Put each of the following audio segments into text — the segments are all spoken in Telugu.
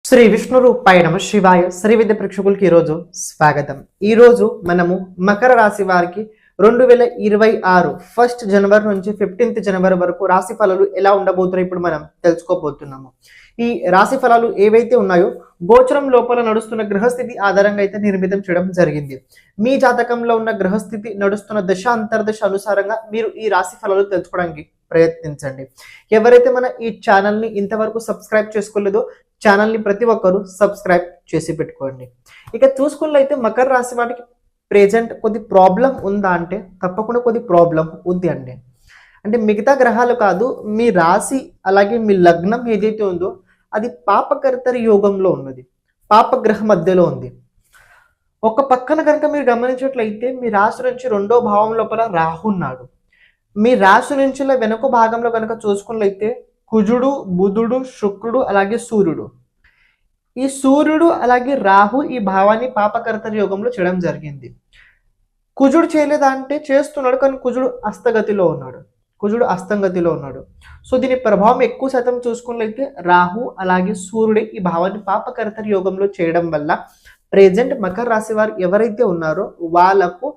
శ్రీ విష్ణు రూపాయ నమ శివాయ. శ్రీ విద్య ప్రేక్షకులకి ఈరోజు స్వాగతం. ఈరోజు మనము మకర రాశి వారికి 2026 1 జనవరి నుంచి 15 జనవరి వరకు రాశి ఫలాలు ఎలా ఉండబోతున్నాయి ఇప్పుడు మనం తెలుసుకోబోతున్నాము. ఈ రాశి ఫలాలు ఏవైతే ఉన్నాయో గోచరం లోపల నడుస్తున్న గ్రహస్థితి ఆధారంగా అయితే నిర్మితం చేయడం జరిగింది. మీ జాతకంలో ఉన్న గ్రహస్థితి నడుస్తున్న దశ అంతర్దశ అనుసారంగా మీరు ఈ రాశి ఫలాలు తెలుసుకోవడానికి ప్రయత్నించండి. ఎవరైతే మన ఈ ఛానల్ని ఇంతవరకు సబ్స్క్రైబ్ చేసుకోలేదో ఛానల్ని ప్రతి ఒక్కరు సబ్స్క్రైబ్ చేసి పెట్టుకోండి. ఇక చూసుకున్నట్లయితే మకర రాశి వాటికి ప్రెజెంట్ కొద్ది ప్రాబ్లం ఉందా అంటే తప్పకుండా కొద్ది ప్రాబ్లం ఉంది అండి. అంటే మిగతా గ్రహాలు కాదు, మీ రాశి అలాగే మీ లగ్నం ఏదైతే ఉందో అది పాపకర్తరి యోగంలో ఉన్నది, పాపగ్రహ మధ్యలో ఉంది. ఒక పక్కన కనుక మీరు గమనించినట్లయితే మీ రాశి నుంచి 2వ భావం లోపల రాహు ఉన్నాడు. మీ రాశి నుంచి వెనుక భాగంలో కనుక చూసుకున్నట్లయితే కుజుడు, బుధుడు, శుక్రుడు అలాగే సూర్యుడు. ఈ సూర్యుడు అలాగే రాహు ఈ భావాన్ని పాపకర్తరి యోగంలో చేయడం జరిగింది. కుజుడు చేయలేదా అంటే చేస్తున్నాడు, కానీ కుజుడు అస్తగతిలో ఉన్నాడు. సో దీని ప్రభావం ఎక్కువ శాతం చూసుకున్నట్లయితే రాహు అలాగే సూర్యుడు ఈ భావాన్ని పాపకర్తరి యోగంలో చేయడం వల్ల ప్రెజెంట్ మకర రాశి వారు ఎవరైతే ఉన్నారో వాళ్ళకు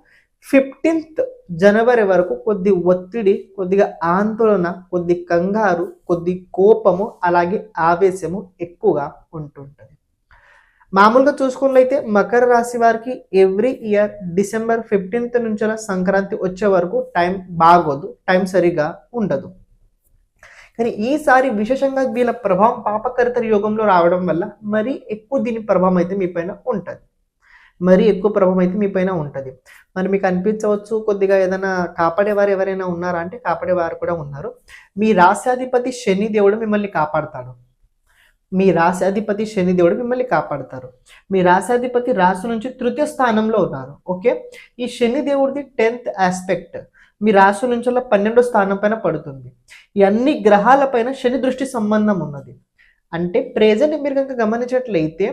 15th జనవరి వరకు కొద్ది ఒత్తిడి, కొద్దిగా ఆందోళన, కొద్ది కంగారు, కొద్ది కోపము అలాగే ఆవేశము ఎక్కువగా ఉంటుంటుంది. మామూలుగా చూసుకున్నట్లయితే మకర రాశి వారికి ఎవ్రీ ఇయర్ డిసెంబర్ 15th నుంచి సంక్రాంతి వచ్చే వరకు టైం బాగోదు, టైం సరిగా ఉండదు. కానీ ఈసారి విశేషంగా వీళ్ళ ప్రభావం పాపకర్తరి యోగంలో రావడం వల్ల మరీ ఎక్కువ దీని ప్రభావం అయితే మీ పైన ఉంటుంది. మరి మీకు అనిపించవచ్చు కొద్దిగా ఏదైనా కాపాడేవారు ఎవరైనా ఉన్నారా అంటే కాపాడేవారు కూడా ఉన్నారు. మీ రాశ్యాధిపతి శని దేవుడు మిమ్మల్ని కాపాడతాడు. మీ రాశ్యాధిపతి రాశి నుంచి 3వ స్థానంలో ఉన్నారు. ఓకే, ఈ శని దేవుడిది 10th ఆస్పెక్ట్ మీ రాశి నుంచి 12వ స్థానం పైన పడుతుంది. ఈ అన్ని గ్రహాల పైన శని దృష్టి సంబంధం ఉన్నది. అంటే ప్రెజెంట్ మీరు కనుక గమనించినట్లయితే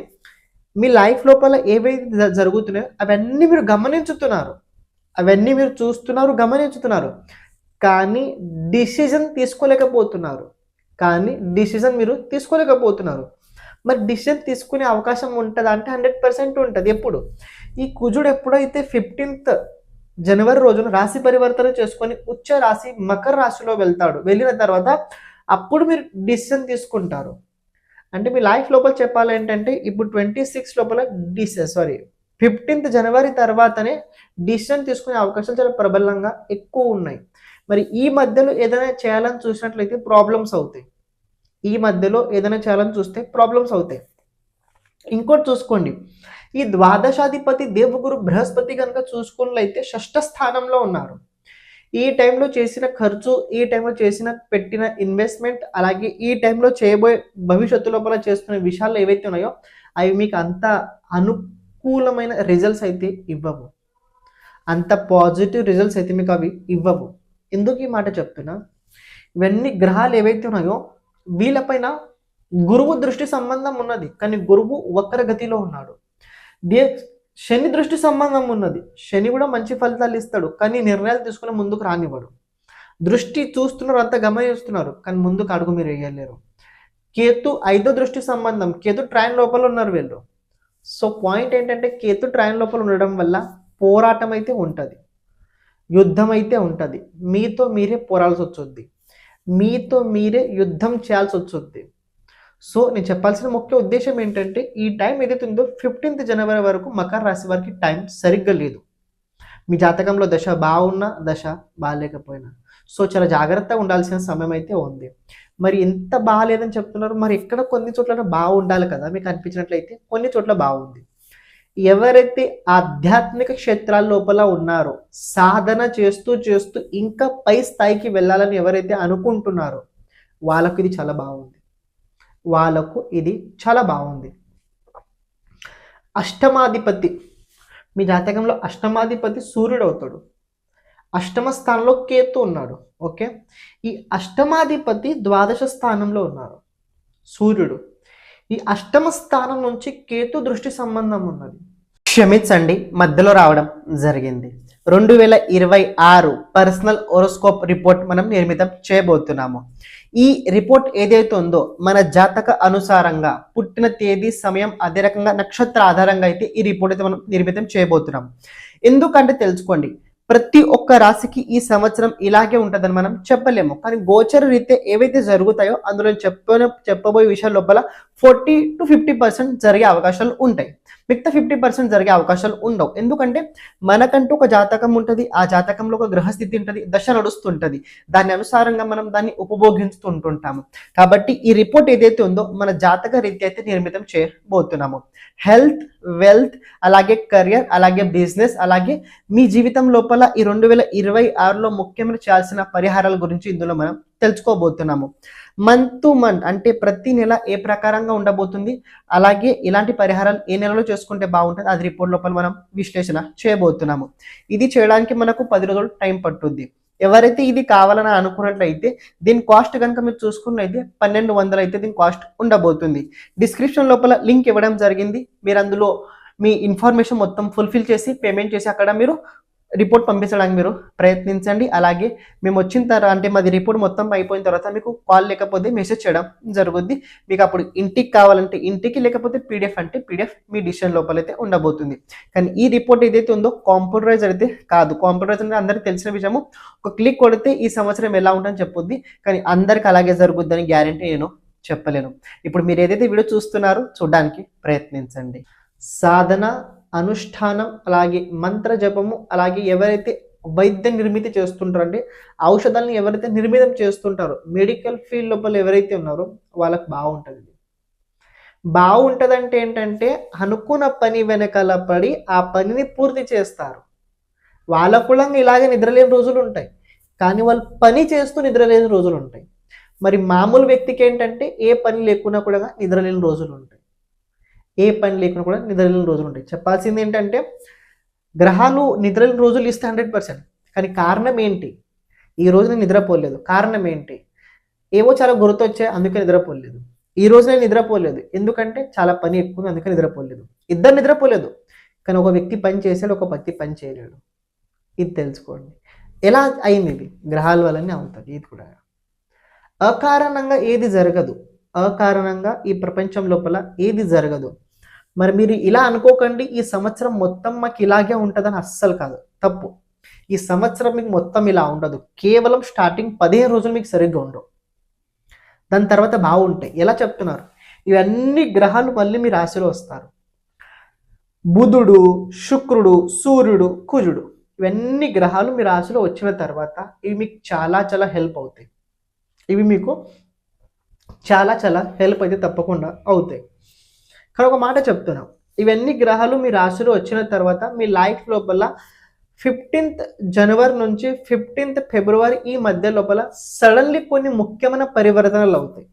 మీ లైఫ్ లోపల ఏవైతే జరుగుతున్నాయో అవన్నీ మీరు గమనించుతున్నారు, అవన్నీ మీరు చూస్తున్నారు, గమనించుతున్నారు, కానీ డిసిజన్ మీరు తీసుకోలేకపోతున్నారు. మరి డిసిజన్ తీసుకునే అవకాశం ఉంటుందా అంటే 100% ఉంటుంది. ఎప్పుడు ఈ కుజుడు ఎప్పుడైతే 15th జనవరి రోజున రాశి పరివర్తన చేసుకొని ఉచ్చ రాశి మకర రాశిలో వెళ్ళిన తర్వాత అప్పుడు మీరు డిసిజన్ తీసుకుంటారు. అంటే మీ లైఫ్ లోపల చెప్పాలి ఏంటంటే ఇప్పుడు 26 లోపల 15th జనవరి తర్వాతనే డిసిజన్ తీసుకునే అవకాశాలు చాలా ప్రబలంగా ఎక్కువ ఉన్నాయి. మరి ఈ మధ్యలో ఏదైనా చేయాలని చూసినట్లయితే ప్రాబ్లమ్స్ అవుతాయి. ఇంకోటి చూసుకోండి, ఈ ద్వాదశాధిపతి దేవగురు బృహస్పతి కనుక చూసుకున్నట్లయితే 6వ స్థానంలో ఉన్నారు. ఈ టైంలో చేసిన ఖర్చు, ఈ టైంలో పెట్టిన ఇన్వెస్ట్మెంట్, అలాగే ఈ టైంలో చేయబోయే భవిష్యత్తు లోపల చేస్తున్న విషయాలు ఏవైతే ఉన్నాయో అవి మీకు అంత అనుకూలమైన రిజల్ట్స్ అయితే ఇవ్వవు, అంత పాజిటివ్ రిజల్ట్స్ అయితే మీకు అవి ఇవ్వవు. ఎందుకు ఈ మాట చెప్తున్నా, ఇవన్నీ గ్రహాలు ఏవైతే ఉన్నాయో వీళ్ళపైన గురువు దృష్టి సంబంధం ఉన్నది, కానీ గురువు వక్రగతిలో ఉన్నాడు. శని దృష్టి సంబంధం ఉన్నది, శని కూడా మంచి ఫలితాలు ఇస్తాడు, కానీ నిర్ణయాలు తీసుకుని ముందుకు రానివ్వడు. దృష్టి చూస్తున్నారు, అంతా గమనిస్తున్నారు, కానీ ముందుకు అడుగు మీరు వేయలేరు. కేతు 5వ దృష్టి సంబంధం, కేతు ట్రైన్ లోపల ఉన్నారు వీళ్ళు. సో పాయింట్ ఏంటంటే కేతు ట్రైన్ లోపల ఉండడం వల్ల పోరాటం అయితే ఉంటుంది, యుద్ధం అయితే ఉంటుంది, మీతో మీరే పోరాడాల్సి వచ్చుద్ది, మీతో మీరే యుద్ధం చేయాల్సి వచ్చుద్ది. సో నేను చెప్పాల్సిన ముఖ్య ఉద్దేశం ఏంటంటే ఈ టైం ఏదైతే ఉందో 15th జనవరి వరకు మకర రాశి వారికి టైం సరిగ్గా లేదు. మీ జాతకంలో దశ బాగున్నా దశ బాగాలేకపోయినా సో చాలా జాగ్రత్తగా ఉండాల్సిన సమయం అయితే ఉంది. మరి ఎంత బాగాలేదని చెప్తున్నారు, మరి ఎక్కడ కొన్ని చోట్ల బాగుండాలి కదా, మీకు అనిపించినట్లయితే కొన్ని చోట్ల బాగుంది. ఎవరైతే ఆధ్యాత్మిక క్షేత్రాల లోపల ఉన్నారో, సాధన చేస్తూ ఇంకా పై స్థాయికి వెళ్ళాలని ఎవరైతే అనుకుంటున్నారో వాళ్ళకు ఇది చాలా బాగుంది. అష్టమాధిపతి, మీ జాతకంలో అష్టమాధిపతి సూర్యుడు అవుతాడు. 8వ స్థానంలో కేతు ఉన్నాడు. ఓకే, ఈ అష్టమాధిపతి 12వ స్థానంలో ఉన్నారు సూర్యుడు. ఈ 8వ స్థానం నుంచి కేతు దృష్టి సంబంధం ఉన్నది. క్షమించండి, మధ్యలో రావడం జరిగింది. 2026 పర్సనల్ హోరోస్కోప్ రిపోర్ట్ మనం నిర్మితం చేయబోతున్నాము. ఈ రిపోర్ట్ ఏదైతే ఉందో మన జాతక అనుసారంగా పుట్టిన తేదీ, సమయం, అదే రకంగా నక్షత్ర ఆధారంగా అయితే ఈ రిపోర్ట్ అయితే మనం నిర్మితం చేయబోతున్నాం. ఎందుకంటే తెలుసుకోండి, ప్రతి ఒక్క రాశికి ఈ సంవత్సరం ఇలాగే ఉంటుందని మనం చెప్పలేము. కానీ గోచర రీత్యా ఏవైతే జరుగుతాయో అందులో చెప్పబోయే విషయాల లోపల 40 to 50% జరిగే అవకాశాలు ఉంటాయి. మిగతా 50% జరిగే అవకాశాలు ఉండవు. ఎందుకంటే మనకంటూ ఒక జాతకం ఉంటుంది, ఆ జాతకంలో ఒక గ్రహస్థితి ఉంటుంది, దశ నడుస్తుంటుంది, దాని అనుసారంగా మనం దాన్ని ఉపభోగిస్తుంటుంటాము. కాబట్టి ఈ రిపోర్ట్ ఏదైతే ఉందో మన జాతక రీత్యా అయితే నిర్మితం చేయబోతున్నాము. హెల్త్, వెల్త్, అలాగే కెరియర్, అలాగే బిజినెస్, అలాగే మీ జీవితం లోపల ఈ 2026లో ముఖ్యమైన చేయాల్సిన పరిహారాల గురించి ఇందులో మనం తెలుసుకోబోతున్నాము. మంత్ టు మంత్ అంటే ప్రతి నెల ఏ ప్రకారంగా ఉండబోతుంది, అలాగే ఇలాంటి పరిహారాలు ఏ నెలలో చేసుకుంటే బాగుంటుంది, అది రిపోర్ట్ లోపల మనం విశ్లేషణ చేయబోతున్నాము. ఇది చేయడానికి మనకు 10 రోజులు టైం పట్టుద్ది. ఎవరైతే ఇది కావాలని అనుకున్నట్లయితే దీని కాస్ట్ కనుక మీరు చూసుకున్నట్లయితే 1200 అయితే దీని కాస్ట్ ఉండబోతుంది. డిస్క్రిప్షన్ లోపల లింక్ ఇవ్వడం జరిగింది. మీరు అందులో మీ ఇన్ఫర్మేషన్ మొత్తం ఫుల్ఫిల్ చేసి పేమెంట్ చేసి అక్కడ మీరు రిపోర్ట్ పంపించడానికి మీరు ప్రయత్నించండి. అలాగే మేము వచ్చిన తర్వాత అంటే మాది రిపోర్ట్ మొత్తం అయిపోయిన తర్వాత మీకు కాల్ లేకపోతే మెసేజ్ చేయడం జరుగుద్ది. మీకు అప్పుడు ఇంటికి కావాలంటే ఇంటికి, లేకపోతే పీడిఎఫ్ అంటే పీడిఎఫ్ మీ డిసిషన్ లోపల అయితే ఉండబోతుంది. కానీ ఈ రిపోర్ట్ ఏదైతే ఉందో కాంప్యూటరైజ్ అయితే కాదు. కాంప్యూటరైజ్ అంటే అందరికీ తెలిసిన విషయము, ఒక క్లిక్ కొడితే ఈ సంవత్సరం ఎలా ఉంటుందని చెప్పుద్ది. కానీ అందరికి అలాగే జరుగుద్దని గ్యారంటీ నేను చెప్పలేను. ఇప్పుడు మీరు ఏదైతే వీడియో చూస్తున్నారో చూడడానికి ప్రయత్నించండి. సాధన, అనుష్ఠానం, అలాగే మంత్ర జపము, అలాగే ఎవరైతే వైద్య నిర్మితి చేస్తుంటారో అంటే ఔషధాలను ఎవరైతే నిర్మితం చేస్తుంటారో మెడికల్ ఫీల్డ్ లోపల ఎవరైతే ఉన్నారో వాళ్ళకి బాగుంటుంది. బాగుంటుందంటే ఏంటంటే అనుకున్న పని వెనకాల పడి ఆ పనిని పూర్తి చేస్తారు. వాళ్ళకు కూడా ఇలాగే నిద్రలేని రోజులు ఉంటాయి, కానీ వాళ్ళు పని చేస్తూ నిద్రలేని రోజులు ఉంటాయి. మరి మామూలు వ్యక్తికి ఏంటంటే ఏ పని లేకున్నా కూడా నిద్రలేని రోజులు ఉంటాయి, ఏ పని లేకుండా కూడా నిద్రలేని రోజులు ఉంటాయి. చెప్పాల్సింది ఏంటంటే గ్రహాలు నిద్రలేని రోజులు ఇస్తే 100%. కానీ కారణం ఏంటి? ఈ రోజు నేను నిద్రపోలేదు, కారణం ఏంటి? ఏవో చాలా గుర్తొచ్చాయి అందుకే నిద్రపోలేదు. ఈ రోజు నేను నిద్రపోలేదు ఎందుకంటే చాలా పని ఎక్కువ ఉంది అందుకే నిద్రపోలేదు. ఇద్దరు నిద్రపోలేదు, కానీ ఒక వ్యక్తి పని చేశాడు, ఒక వ్యక్తి పని చేయలేడు. ఇది తెలుసుకోండి. ఎలా అయింది? ఇది గ్రహాల వల్లనే అవుతుంది. ఇది కూడా అకారణంగా ఏది జరగదు, అకారణంగా ఈ ప్రపంచం లోపల ఏది జరగదు. మరి మీరు ఇలా అనుకోకండి ఈ సంవత్సరం మొత్తం మాకు ఇలాగే ఉంటుందని. అస్సలు కాదు, తప్పు. ఈ సంవత్సరం మీకు మొత్తం ఇలా ఉండదు. కేవలం స్టార్టింగ్ 15 రోజులు మీకు సరిగ్గా ఉండవు, దాని తర్వాత బాగుంటాయి. ఎలా చెప్తున్నారు? ఇవన్నీ గ్రహాలు మళ్ళీ మీ రాశిలో వస్తారు. బుధుడు, శుక్రుడు, సూర్యుడు, కుజుడు, ఇవన్నీ గ్రహాలు మీ రాశిలో వచ్చిన తర్వాత ఇవి మీకు చాలా చాలా హెల్ప్ అవుతాయి. ఇవి మీకు చాలా చాలా హెల్ప్ అయితే తప్పకుండా అవుతాయి. కానీ ఒక మాట చెప్తున్నాం, ఇవన్నీ గ్రహాలు మీ రాశిలో వచ్చిన తర్వాత మీ లైఫ్ లోపల 15th జనవరి నుంచి 15th ఫిబ్రవరి ఈ మధ్య లోపల సడన్లీ కొన్ని ముఖ్యమైన పరివర్తనలు అవుతాయి.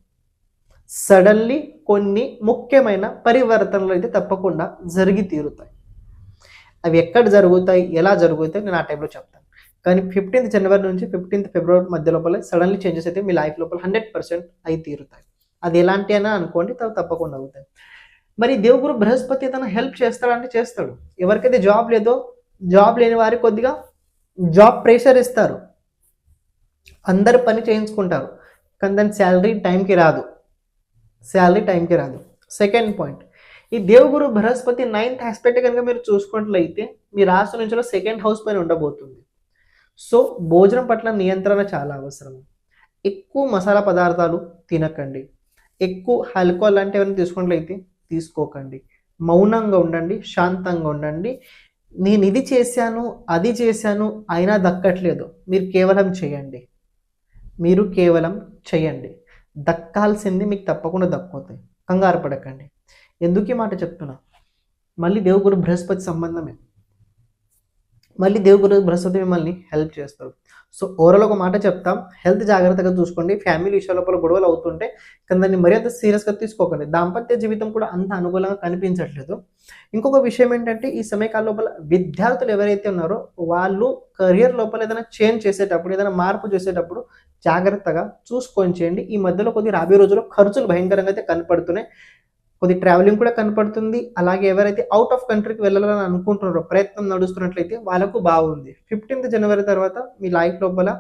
సడన్లీ కొన్ని ముఖ్యమైన పరివర్తనలు అయితే తప్పకుండా జరిగి తీరుతాయి. అవి ఎక్కడ జరుగుతాయి, ఎలా జరుగుతాయి నేను ఆ టైంలో చెప్తాను. కానీ 15th జనవరి నుంచి 15th ఫిబ్రవరి మధ్య లోపల సడన్లీ చేంజెస్ అయితే మీ లైఫ్ లోపల 100% అయి తీరుతాయి. అది ఎలాంటి అయినా అనుకోండి, తప్పకుండా అవుతాయి. మరి దేవుగురు బృహస్పతి తన హెల్ప్ చేస్తాడంటే చేస్తాడు. ఎవరికైతే జాబ్ లేదో, జాబ్ లేని వారికి కొద్దిగా జాబ్ ప్రెషర్ ఇస్తారు. అందరు పని చేయించుకుంటారు, కానీ దాని శాలరీ టైంకి రాదు. సెకండ్ పాయింట్, ఈ దేవుగురు బృహస్పతి 9th ఆస్పెక్ట్ కనుక మీరు చూసుకున్నట్లయితే మీ రాశి నుంచి 2nd హౌస్ పైన ఉండబోతుంది. సో భోజనం పట్ల నియంత్రణ చాలా అవసరం. ఎక్కువ మసాలా పదార్థాలు తినకండి. ఎక్కువ ఆల్కహాల్ లాంటివి ఏమైనా తీసుకున్నట్లయితే తీసుకోకండి. మౌనంగా ఉండండి, శాంతంగా ఉండండి. నేను ఇది చేశాను, అది చేశాను, అయినా దక్కట్లేదు, మీరు కేవలం చేయండి. దక్కాల్సింది మీకు తప్పకుండా దక్కుతాయి. కంగారు పడకండి. ఎందుకు ఈ మాట చెప్తున్నా? మళ్ళీ దేవుగురు బృహస్పతి సంబంధమే. మళ్ళీ దేవుగురు బృహస్పతి మిమ్మల్ని హెల్ప్ చేస్తారు. సో ఓవరాల్ ఒక మాట చెప్తాం, హెల్త్ జాగ్రత్తగా చూసుకోండి. ఫ్యామిలీ విషయాల లోపల గొడవలు అవుతుంటే కానీ దాన్ని మరీ అంత సీరియస్గా తీసుకోకండి. దాంపత్య జీవితం కూడా అంత అనుకూలంగా కనిపించట్లేదు. ఇంకొక విషయం ఏంటంటే ఈ సమయకాల లోపల విద్యార్థులు ఎవరైతే ఉన్నారో వాళ్ళు కెరియర్ లోపల ఏదైనా చేంజ్ చేసేటప్పుడు, ఏదైనా మార్పు చేసేటప్పుడు జాగ్రత్తగా చూసుకొని చేయండి. ఈ మధ్యలో కొద్ది రాబోయే రోజుల్లో ఖర్చులు భయంకరంగా అయితే కనపడుతున్నాయి. కొద్ది ట్రావెలింగ్ కూడా కనపడుతుంది. అలాగే ఎవరైతే అవుట్ ఆఫ్ కంట్రీకి వెళ్ళాలని అనుకుంటున్నారో, ప్రయత్నం నడుస్తున్నట్లయితే వాళ్ళకు బాగుంది. 15th జనవరి తర్వాత మీ లైఫ్ లోపల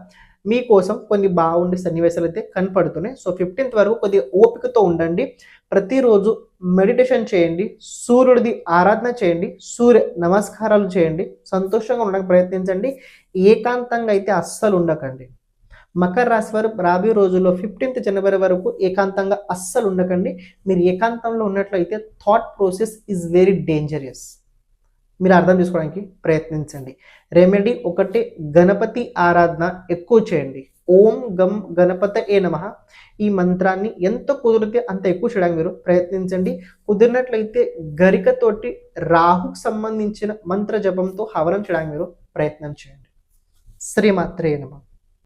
మీకోసం కొన్ని బాగుండే సన్నివేశాలు అయితే కనపడుతున్నాయి. సో 15th వరకు కొద్దిగా ఓపికతో ఉండండి. ప్రతిరోజు మెడిటేషన్ చేయండి, సూర్యుడిది ఆరాధన చేయండి, సూర్య నమస్కారాలు చేయండి, సంతోషంగా ఉండడానికి ప్రయత్నించండి. ఏకాంతంగా అయితే అస్సలు ఉండకండి. మకర రాశి వారు రాబోయే రోజుల్లో 15th జనవరి వరకు ఏకాంతంగా అస్సలు ఉండకండి. మీరు ఏకాంతంలో ఉన్నట్లయితే thought process is very dangerous. మీరు అర్థం చేసుకోవడానికి ప్రయత్నించండి. రెమెడీ ఒకటే, గణపతి ఆరాధన ఎక్కువ చేయండి. ఓం గం గణపతయే నమః ఈ మంత్రాన్ని ఎంత కుదిరితే అంత ఎక్కువ చేయడానికి మీరు ప్రయత్నించండి. కుదిరినట్లయితే గరికతోటి రాహుకు సంబంధించిన మంత్ర జపంతో హవనం చేయడానికి మీరు ప్రయత్నం చేయండి. శ్రీమాత్రే నమః.